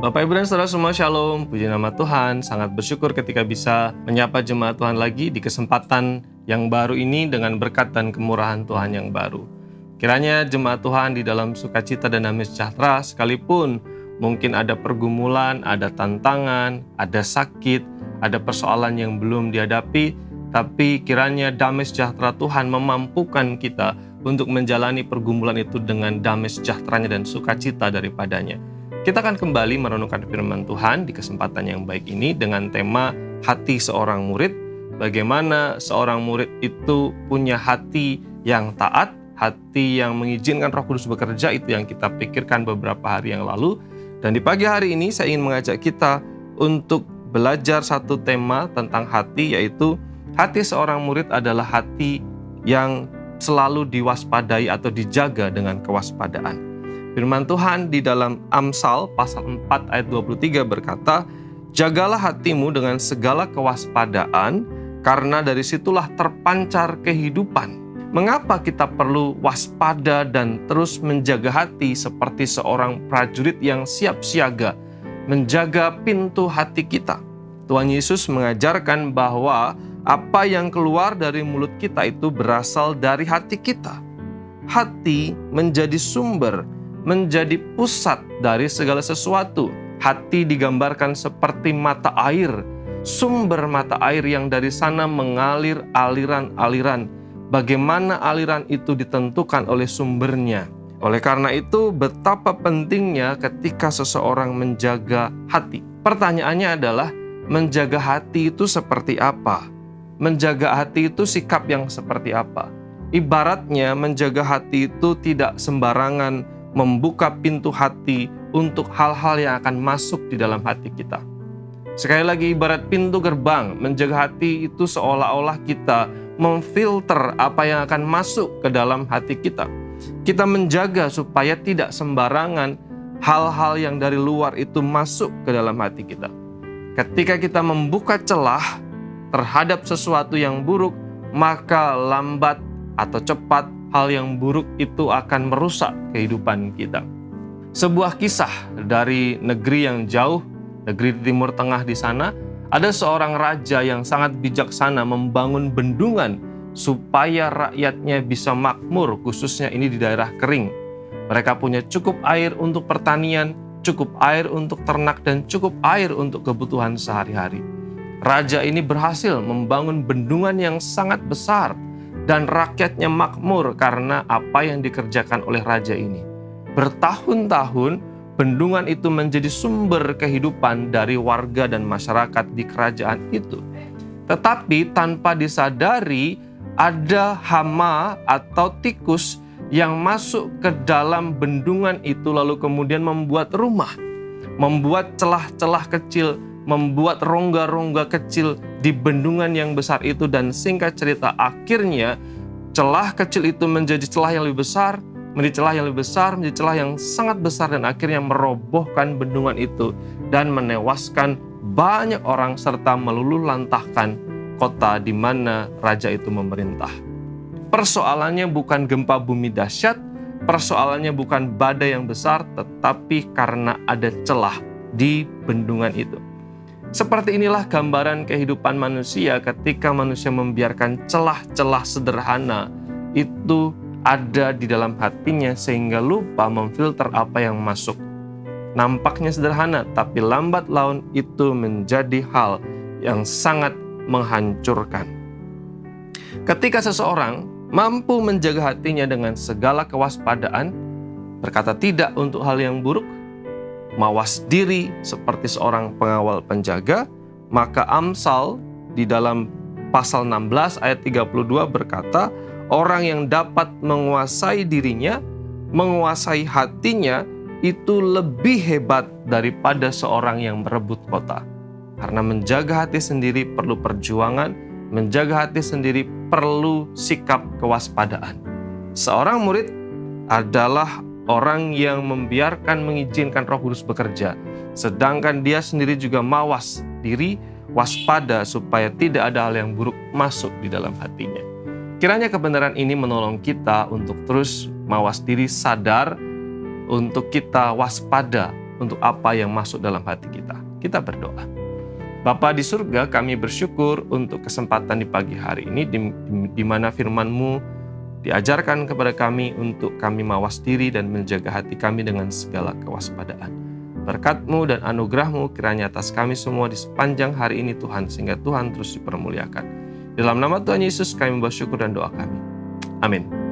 Bapak Ibu dan Saudara semua, Shalom, puji nama Tuhan. Sangat bersyukur ketika bisa menyapa jemaat Tuhan lagi di kesempatan yang baru ini dengan berkat dan kemurahan Tuhan yang baru. Kiranya jemaat Tuhan di dalam sukacita dan damai sejahtera, sekalipun mungkin ada pergumulan, ada tantangan, ada sakit, ada persoalan yang belum dihadapi, tapi kiranya damai sejahtera Tuhan memampukan kita untuk menjalani pergumulan itu dengan damai sejahteranya dan sukacita daripadanya. Kita akan kembali merenungkan firman Tuhan di kesempatan yang baik ini dengan tema hati seorang murid. Bagaimana seorang murid itu punya hati yang taat, hati yang mengizinkan Roh Kudus bekerja, itu yang kita pikirkan beberapa hari yang lalu. Dan di pagi hari ini saya ingin mengajak kita untuk belajar satu tema tentang hati, yaitu hati seorang murid adalah hati yang selalu diwaspadai atau dijaga dengan kewaspadaan. Firman Tuhan di dalam Amsal pasal 4 ayat 23 berkata, "Jagalah hatimu dengan segala kewaspadaan, karena dari situlah terpancar kehidupan." Mengapa kita perlu waspada dan terus menjaga hati seperti seorang prajurit yang siap siaga, menjaga pintu hati kita? Tuhan Yesus mengajarkan bahwa apa yang keluar dari mulut kita itu berasal dari hati kita. Hati menjadi sumber, menjadi pusat dari segala sesuatu. Hati digambarkan seperti mata air, sumber mata air yang dari sana mengalir aliran-aliran. Bagaimana aliran itu ditentukan oleh sumbernya. Oleh karena itu, betapa pentingnya ketika seseorang menjaga hati. Pertanyaannya adalah, menjaga hati itu seperti apa? Menjaga hati itu sikap yang seperti apa? Ibaratnya menjaga hati itu tidak sembarangan membuka pintu hati untuk hal-hal yang akan masuk di dalam hati kita. Sekali lagi, ibarat pintu gerbang, menjaga hati itu seolah-olah kita memfilter apa yang akan masuk ke dalam hati kita. Kita menjaga supaya tidak sembarangan hal-hal yang dari luar itu masuk ke dalam hati kita. Ketika kita membuka celah terhadap sesuatu yang buruk, maka lambat atau cepat hal yang buruk itu akan merusak kehidupan kita. Sebuah kisah dari negeri yang jauh, negeri di Timur Tengah di sana, ada seorang raja yang sangat bijaksana membangun bendungan supaya rakyatnya bisa makmur, khususnya ini di daerah kering. Mereka punya cukup air untuk pertanian, cukup air untuk ternak, dan cukup air untuk kebutuhan sehari-hari. Raja ini berhasil membangun bendungan yang sangat besar, dan rakyatnya makmur karena apa yang dikerjakan oleh raja ini. Bertahun-tahun, bendungan itu menjadi sumber kehidupan dari warga dan masyarakat di kerajaan itu. Tetapi tanpa disadari, ada hama atau tikus yang masuk ke dalam bendungan itu lalu kemudian membuat rumah, membuat celah-celah kecil, membuat rongga-rongga kecil di bendungan yang besar itu, dan singkat cerita akhirnya celah kecil itu menjadi celah yang lebih besar, menjadi celah yang lebih besar, menjadi celah yang sangat besar, dan akhirnya merobohkan bendungan itu dan menewaskan banyak orang serta meluluhlantahkan kota di mana raja itu memerintah. Persoalannya bukan gempa bumi dahsyat, persoalannya bukan badai yang besar, tetapi karena ada celah di bendungan itu. Seperti inilah gambaran kehidupan manusia ketika manusia membiarkan celah-celah sederhana itu ada di dalam hatinya sehingga lupa memfilter apa yang masuk. Nampaknya sederhana, tapi lambat laun itu menjadi hal yang sangat menghancurkan. Ketika seseorang mampu menjaga hatinya dengan segala kewaspadaan, berkata tidak untuk hal yang buruk, mawas diri seperti seorang pengawal penjaga, maka Amsal di dalam pasal 16 ayat 32 berkata, orang yang dapat menguasai dirinya, menguasai hatinya, itu lebih hebat daripada seorang yang merebut kota. Karena menjaga hati sendiri perlu perjuangan, menjaga hati sendiri perlu sikap kewaspadaan. Seorang murid adalah orang yang membiarkan, mengizinkan Roh Kudus bekerja, sedangkan dia sendiri juga mawas diri, waspada supaya tidak ada hal yang buruk masuk di dalam hatinya. Kiranya kebenaran ini menolong kita untuk terus mawas diri, sadar, untuk kita waspada untuk apa yang masuk dalam hati kita. Kita berdoa. Bapa di surga, kami bersyukur untuk kesempatan di pagi hari ini di mana firman-Mu diajarkan kepada kami untuk kami mawas diri dan menjaga hati kami dengan segala kewaspadaan. Berkat-Mu dan anugerah-Mu kiranya atas kami semua di sepanjang hari ini Tuhan, sehingga Tuhan terus dipermuliakan. Dalam nama Tuhan Yesus kami bersyukur dan doa kami. Amin.